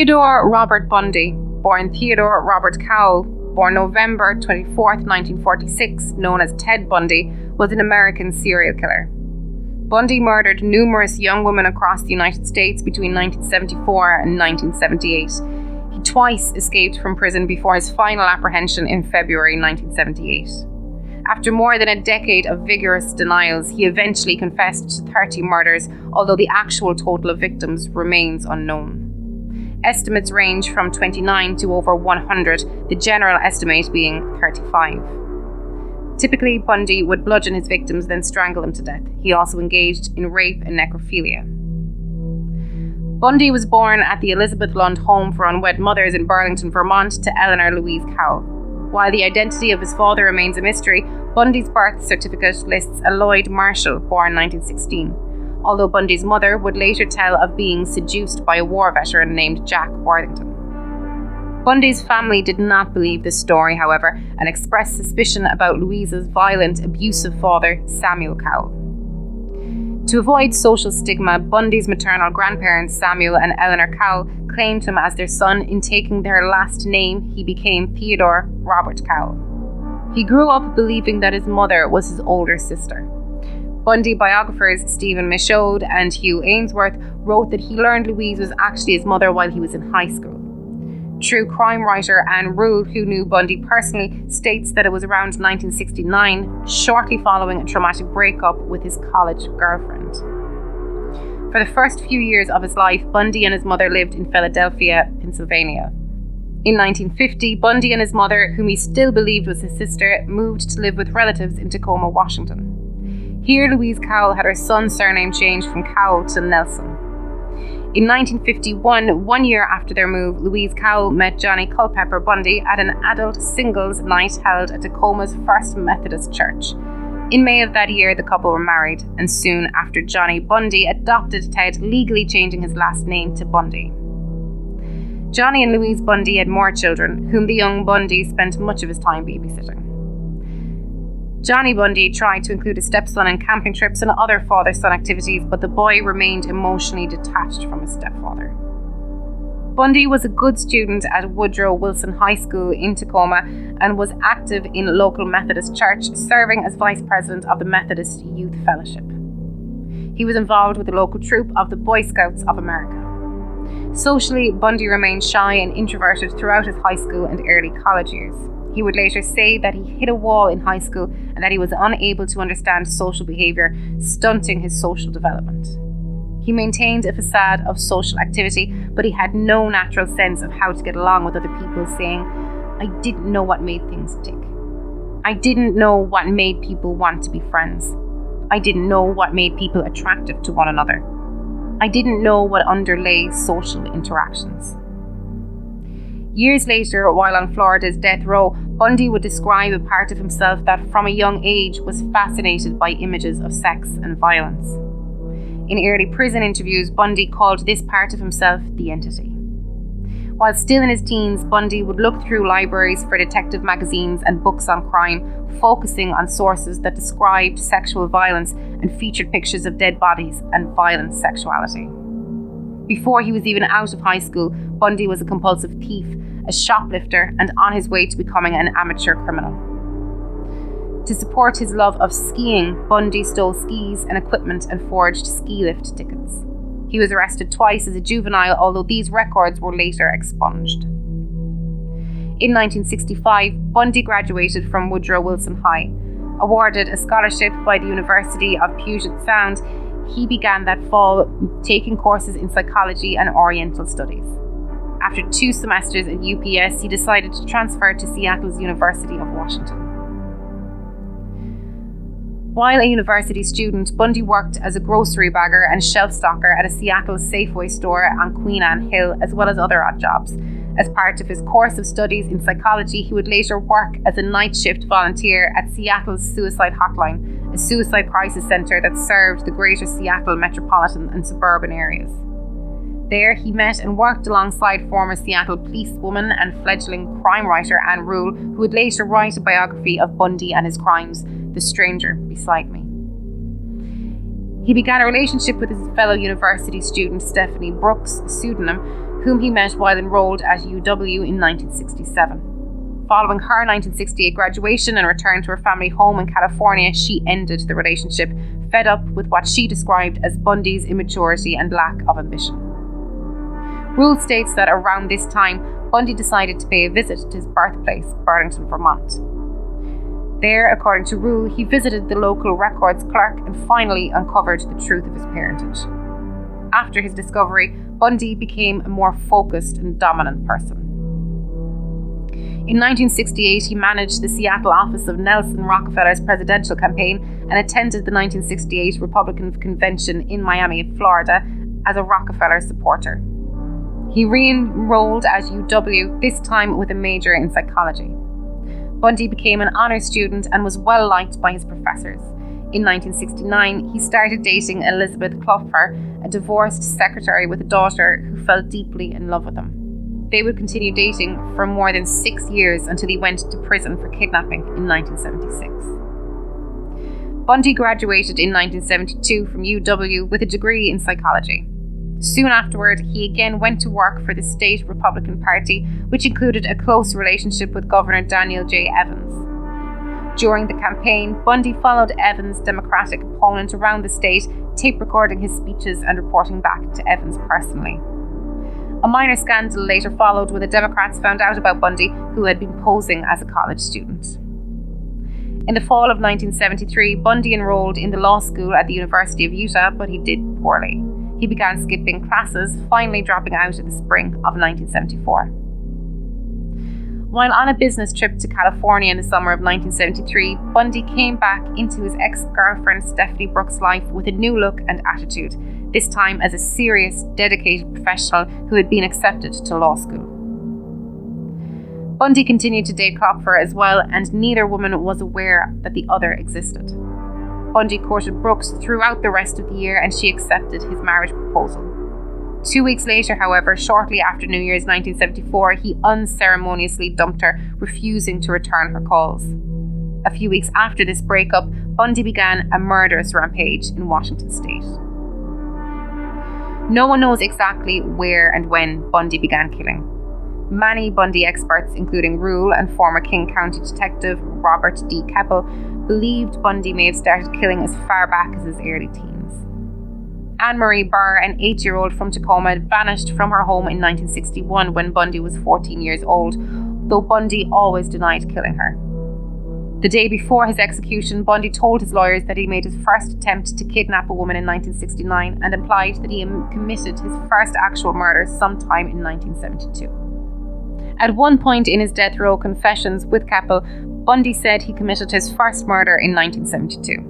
Theodore Robert Bundy, born Theodore Robert Cowell, born November 24th, 1946, known as Ted Bundy, was an American serial killer. Bundy murdered numerous young women across the United States between 1974 and 1978. He twice escaped from prison before his final apprehension in February 1978. After more than a decade of vigorous denials, he eventually confessed to 30 murders, although the actual total of victims remains unknown. Estimates range from 29 to over 100, the general estimate being 35. Typically, Bundy would bludgeon his victims, then strangle them to death. He also engaged in rape and necrophilia. Bundy was born at the Elizabeth Lund Home for Unwed Mothers in Burlington, Vermont, to Eleanor Louise Cowell. While the identity of his father remains a mystery, Bundy's birth certificate lists a Lloyd Marshall, born 1916, although Bundy's mother would later tell of being seduced by a war veteran named Jack Worthington. Bundy's family did not believe this story, however, and expressed suspicion about Louise's violent, abusive father, Samuel Cowell. To avoid social stigma, Bundy's maternal grandparents, Samuel and Eleanor Cowell, claimed him as their son. In taking their last name, he became Theodore Robert Cowell. He grew up believing that his mother was his older sister. Bundy biographers Stephen Michaud and Hugh Ainsworth wrote that he learned Louise was actually his mother while he was in high school. True crime writer Anne Rule, who knew Bundy personally, states that it was around 1969, shortly following a traumatic breakup with his college girlfriend. For the first few years of his life, Bundy and his mother lived in Philadelphia, Pennsylvania. In 1950, Bundy and his mother, whom he still believed was his sister, moved to live with relatives in Tacoma, Washington. Here, Louise Cowell had her son's surname changed from Cowell to Nelson. In 1951, 1 year after their move, Louise Cowell met Johnny Culpepper Bundy at an adult singles night held at Tacoma's First Methodist Church. In May of that year, the couple were married, and soon after, Johnny Bundy adopted Ted, legally changing his last name to Bundy. Johnny and Louise Bundy had more children, whom the young Bundy spent much of his time babysitting. Johnny Bundy tried to include his stepson in camping trips and other father-son activities, but the boy remained emotionally detached from his stepfather. Bundy was a good student at Woodrow Wilson High School in Tacoma and was active in local Methodist church, serving as vice president of the Methodist Youth Fellowship. He was involved with the local troop of the Boy Scouts of America. Socially, Bundy remained shy and introverted throughout his high school and early college years. He would later say that he hit a wall in high school and that he was unable to understand social behaviour, stunting his social development. He maintained a facade of social activity, but he had no natural sense of how to get along with other people, saying, "I didn't know what made things tick. I didn't know what made people want to be friends. I didn't know what made people attractive to one another. I didn't know what underlay social interactions." Years later, while on Florida's death row, Bundy would describe a part of himself that from a young age was fascinated by images of sex and violence. In early prison interviews, Bundy called this part of himself the entity. While still in his teens, Bundy would look through libraries for detective magazines and books on crime, focusing on sources that described sexual violence and featured pictures of dead bodies and violent sexuality. Before he was even out of high school, Bundy was a compulsive thief, a shoplifter, and on his way to becoming an amateur criminal. To support his love of skiing, Bundy stole skis and equipment and forged ski lift tickets. He was arrested twice as a juvenile, although these records were later expunged. In 1965, Bundy graduated from Woodrow Wilson High. Awarded a scholarship by the University of Puget Sound, he began that fall taking courses in psychology and Oriental studies. After 2 semesters at UPS, he decided to transfer to Seattle's University of Washington. While a university student, Bundy worked as a grocery bagger and shelf stocker at a Seattle Safeway store on Queen Anne Hill, as well as other odd jobs. As part of his course of studies in psychology, he would later work as a night shift volunteer at Seattle's Suicide Hotline, a suicide crisis centre that served the greater Seattle metropolitan and suburban areas. There, he met and worked alongside former Seattle policewoman and fledgling crime writer Anne Rule, who would later write a biography of Bundy and his crimes, The Stranger Beside Me. He began a relationship with his fellow university student Stephanie Brooks, a pseudonym, whom he met while enrolled at UW in 1967. Following her 1968 graduation and return to her family home in California, she ended the relationship, fed up with what she described as Bundy's immaturity and lack of ambition. Rule states that around this time, Bundy decided to pay a visit to his birthplace, Burlington, Vermont. There, according to Rule, he visited the local records clerk and finally uncovered the truth of his parentage. After his discovery, Bundy became a more focused and dominant person. In 1968, he managed the Seattle office of Nelson Rockefeller's presidential campaign and attended the 1968 Republican Convention in Miami, Florida, as a Rockefeller supporter. He re-enrolled at UW, this time with a major in psychology. Bundy became an honor student and was well liked by his professors. In 1969, he started dating Elizabeth Klopfer, a divorced secretary with a daughter who fell deeply in love with him. They would continue dating for more than 6 years until he went to prison for kidnapping in 1976. Bundy graduated in 1972 from UW with a degree in psychology. Soon afterward, he again went to work for the state Republican Party, which included a close relationship with Governor Daniel J. Evans. During the campaign, Bundy followed Evans' Democratic opponent around the state, tape recording his speeches and reporting back to Evans personally. A minor scandal later followed when the Democrats found out about Bundy, who had been posing as a college student. In the fall of 1973, Bundy enrolled in the law school at the University of Utah, but he did poorly. He began skipping classes, finally dropping out in the spring of 1974. While on a business trip to California in the summer of 1973, Bundy came back into his ex-girlfriend Stephanie Brooks' life with a new look and attitude, this time as a serious, dedicated professional who had been accepted to law school. Bundy continued to date Klopfer as well, and neither woman was aware that the other existed. Bundy courted Brooks throughout the rest of the year, and she accepted his marriage proposal. 2 weeks later, however, shortly after New Year's 1974, he unceremoniously dumped her, refusing to return her calls. A few weeks after this breakup, Bundy began a murderous rampage in Washington state. No one knows exactly where and when Bundy began killing. Many Bundy experts, including Rule and former King County Detective Robert D. Keppel, believed Bundy may have started killing as far back as his early teens. Anne-Marie Barr, an 8-year-old from Tacoma, vanished from her home in 1961 when Bundy was 14 years old, though Bundy always denied killing her. The day before his execution, Bundy told his lawyers that he made his first attempt to kidnap a woman in 1969 and implied that he committed his first actual murder sometime in 1972. At one point in his death row confessions with Keppel, Bundy said he committed his first murder in 1972.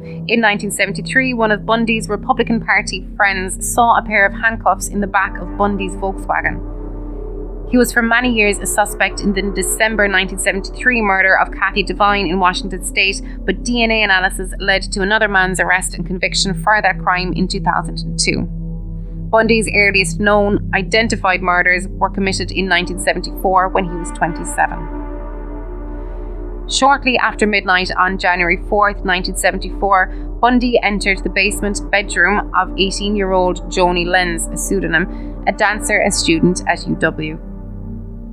In 1973, one of Bundy's Republican Party friends saw a pair of handcuffs in the back of Bundy's Volkswagen. He was for many years a suspect in the December 1973 murder of Kathy Devine in Washington state, but DNA analysis led to another man's arrest and conviction for that crime in 2002. Bundy's earliest known identified murders were committed in 1974 when he was 27. Shortly after midnight on January 4th, 1974, Bundy entered the basement bedroom of 18-year-old Joni Lenz, a pseudonym, a dancer and student at UW.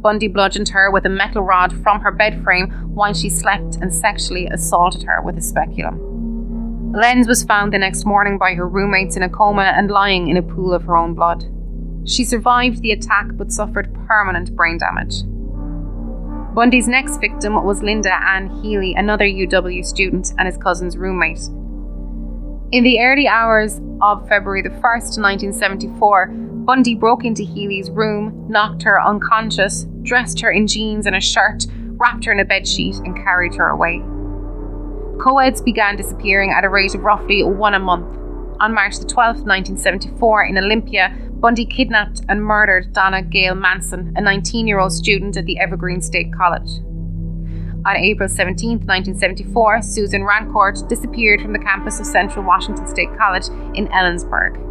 Bundy bludgeoned her with a metal rod from her bed frame while she slept and sexually assaulted her with a speculum. Lenz was found the next morning by her roommates in a coma and lying in a pool of her own blood. She survived the attack but suffered permanent brain damage. Bundy's next victim was Linda Ann Healy, another UW student and his cousin's roommate. In the early hours of February the 1st, 1974, Bundy broke into Healy's room, knocked her unconscious, dressed her in jeans and a shirt, wrapped her in a bedsheet and carried her away. Co-eds began disappearing at a rate of roughly one a month. On March the 12th, 1974, in Olympia, Bundy kidnapped and murdered Donna Gail Manson, a 19-year-old student at the Evergreen State College. On April 17, 1974, Susan Rancourt disappeared from the campus of Central Washington State College in Ellensburg.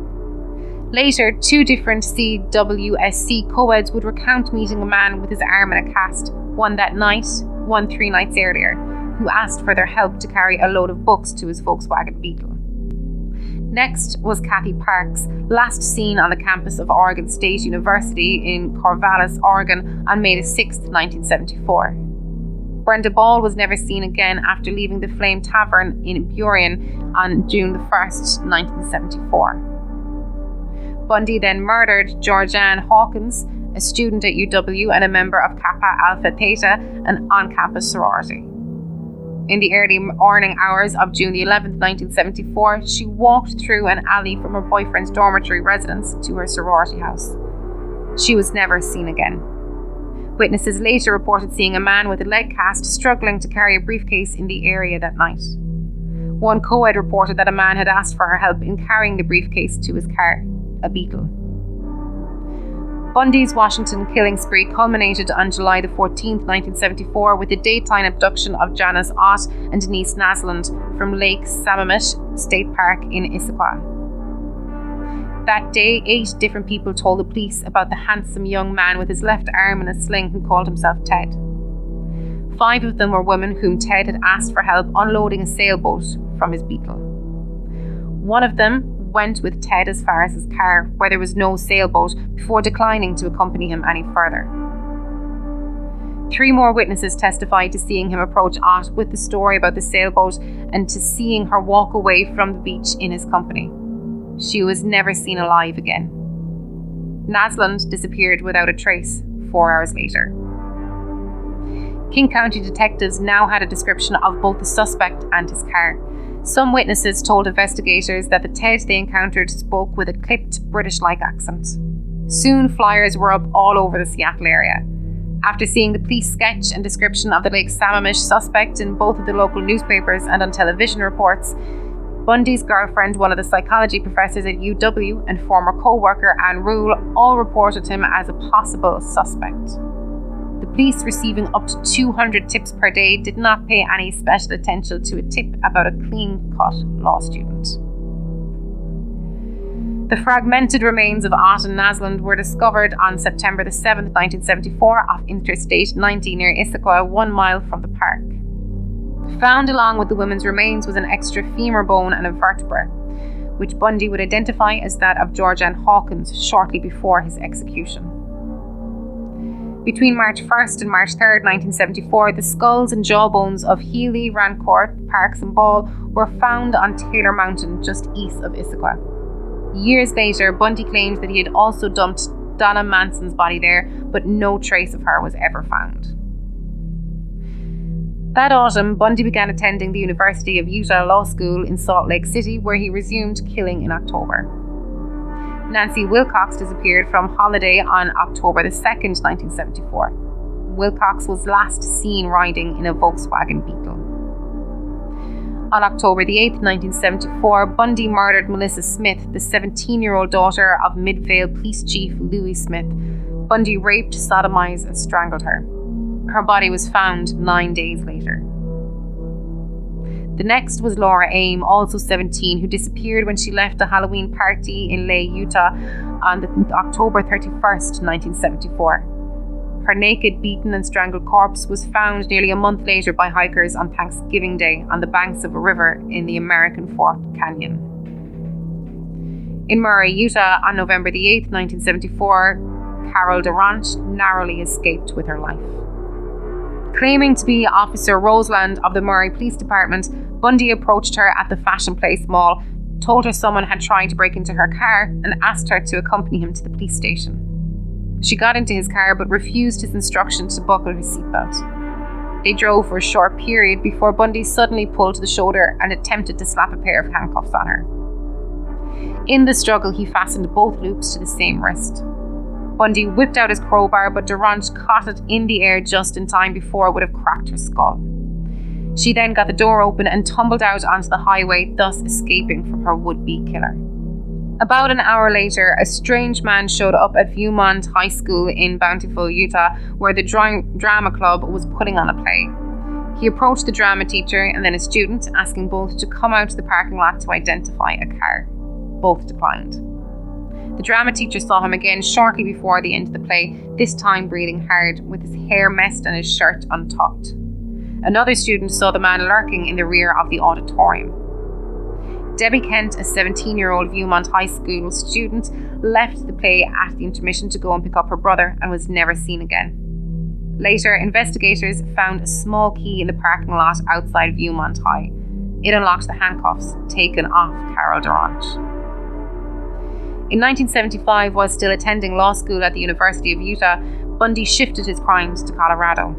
Later, 2 different CWSC co-eds would recount meeting a man with his arm in a cast, one that night, one 3 nights earlier, who asked for their help to carry a load of books to his Volkswagen Beetle. Next was Kathy Parks, last seen on the campus of Oregon State University in Corvallis, Oregon on May 6, 1974. Brenda Ball was never seen again after leaving the Flame Tavern in Burien on June 1, 1974. Bundy then murdered Georgianne Hawkins, a student at UW and a member of Kappa Alpha Theta, an on-campus sorority. In the early morning hours of June 11, 1974, she walked through an alley from her boyfriend's dormitory residence to her sorority house. She was never seen again. Witnesses later reported seeing a man with a leg cast struggling to carry a briefcase in the area that night. One co-ed reported that a man had asked for her help in carrying the briefcase to his car, a Beetle. Bundy's Washington killing spree culminated on July 14, 1974, with the daytime abduction of Janice Ott and Denise Naslund from Lake Sammamish State Park in Issaquah. That day, 8 different people told the police about the handsome young man with his left arm in a sling who called himself Ted. 5 of them were women whom Ted had asked for help unloading a sailboat from his Beetle. One of them went with Ted as far as his car, where there was no sailboat, before declining to accompany him any further. 3 more witnesses testified to seeing him approach Ott with the story about the sailboat and to seeing her walk away from the beach in his company. She was never seen alive again. Naslund disappeared without a trace 4 hours later. King County detectives now had a description of both the suspect and his car. Some witnesses told investigators that the Ted they encountered spoke with a clipped British-like accent. Soon flyers were up all over the Seattle area. After seeing the police sketch and description of the Lake Sammamish suspect in both of the local newspapers and on television reports, Bundy's girlfriend, one of the psychology professors at UW, and former co-worker Anne Rule all reported him as a possible suspect. The police, receiving up to 200 tips per day, did not pay any special attention to a tip about a clean-cut law student. The fragmented remains of Ott and Naslund were discovered on September 7, 1974, off Interstate 90 near Issaquah, 1 mile from the park. Found along with the women's remains was an extra femur bone and a vertebra, which Bundy would identify as that of Georgianne Hawkins shortly before his execution. Between March 1st and March 3rd, 1974, the skulls and jawbones of Healy, Rancourt, Parks and Ball were found on Taylor Mountain just east of Issaquah. Years later, Bundy claimed that he had also dumped Donna Manson's body there, but no trace of her was ever found. That autumn, Bundy began attending the University of Utah Law School in Salt Lake City, where he resumed killing in October. Nancy Wilcox disappeared from holiday on October 2nd, 1974. Wilcox was last seen riding in a Volkswagen Beetle. On October 8th, 1974, Bundy murdered Melissa Smith, the 17-year-old daughter of Midvale Police Chief Louis Smith. Bundy raped, sodomized, and strangled her. Her body was found 9 days later. The next was Laura Aim, also 17, who disappeared when she left a Halloween party in Lay, Utah on October 31st, 1974. Her naked, beaten and strangled corpse was found nearly a month later by hikers on Thanksgiving Day on the banks of a river in the American Fork Canyon. In Murray, Utah, on November 8th, 1974, Carol Durant narrowly escaped with her life. Claiming to be Officer Roseland of the Murray Police Department, Bundy approached her at the Fashion Place Mall, told her someone had tried to break into her car, and asked her to accompany him to the police station. She got into his car but refused his instruction to buckle her seatbelt. They drove for a short period before Bundy suddenly pulled the shoulder and attempted to slap a pair of handcuffs on her. In the struggle, he fastened both loops to the same wrist. Bundy whipped out his crowbar, but Durant caught it in the air just in time before it would have cracked her skull. She then got the door open and tumbled out onto the highway, thus escaping from her would-be killer. About an hour later, a strange man showed up at Viewmont High School in Bountiful, Utah, where the drama club was putting on a play. He approached the drama teacher and then a student, asking both to come out to the parking lot to identify a car. Both declined. The drama teacher saw him again shortly before the end of the play, this time breathing hard, with his hair messed and his shirt untucked. Another student saw the man lurking in the rear of the auditorium. Debbie Kent, a 17-year-old Viewmont High School student, left the play at the intermission to go and pick up her brother and was never seen again. Later, investigators found a small key in the parking lot outside Viewmont High. It unlocked the handcuffs taken off Carol Durant. In 1975, while still attending law school at the University of Utah, Bundy shifted his crimes to Colorado.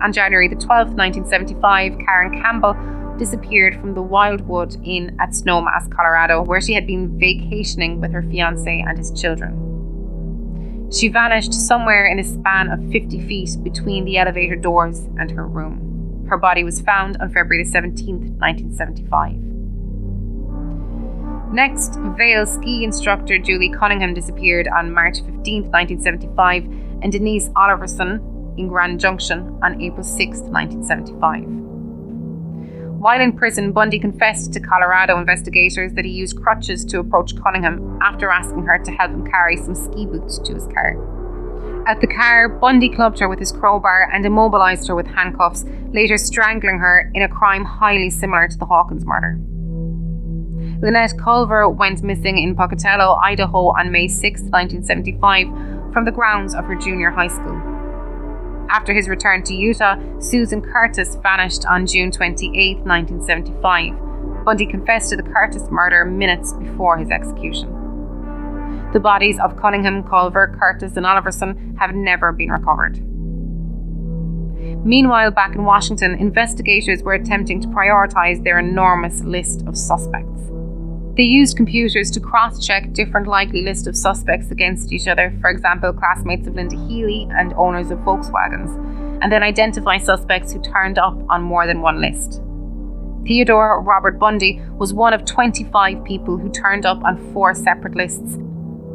On January the 12th, 1975, Karen Campbell disappeared from the Wildwood Inn at Snowmass, Colorado, where she had been vacationing with her fiancé and his children. She vanished somewhere in a span of 50 feet between the elevator doors and her room. Her body was found on February the 17th, 1975. Next, Vail ski instructor Julie Cunningham disappeared on March 15th, 1975, and Denise Oliverson in Grand Junction on April 6th, 1975. While in prison, Bundy confessed to Colorado investigators that he used crutches to approach Cunningham after asking her to help him carry some ski boots to his car. At the car, Bundy clubbed her with his crowbar and immobilised her with handcuffs, later strangling her in a crime highly similar to the Hawkins murder. Lynette Culver went missing in Pocatello, Idaho on May 6, 1975, from the grounds of her junior high school. After his return to Utah, Susan Curtis vanished on June 28, 1975. Bundy confessed to the Curtis murder minutes before his execution. The bodies of Cunningham, Culver, Curtis and Oliverson have never been recovered. Meanwhile, back in Washington, investigators were attempting to prioritise their enormous list of suspects. They used computers to cross-check different likely lists of suspects against each other, for example, classmates of Linda Healy and owners of Volkswagens, and then identify suspects who turned up on more than one list. Theodore Robert Bundy was one of 25 people who turned up on 4 separate lists,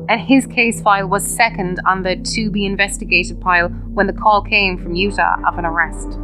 and his case file was second on the to-be-investigated pile when the call came from Utah of an arrest.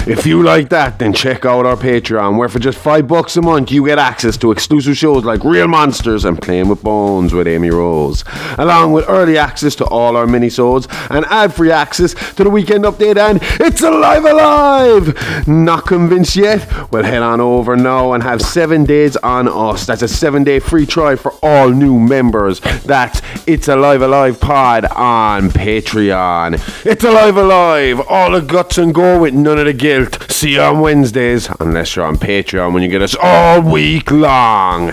If you like that, then check out our Patreon, where for just $5 a month you get access to exclusive shows like Real Monsters and Playing with Bones with Amy Rose, along with early access to all our minisodes and ad-free access to the Weekend Update and It's Alive Alive! Not convinced yet? Well, head on over now and have 7 days on us. That's a 7-day free trial for all new members. That's It's Alive Alive Pod on Patreon. It's Alive Alive! All the guts and go with none of the guilt. See you on Wednesdays, unless you're on Patreon when you get us all week long.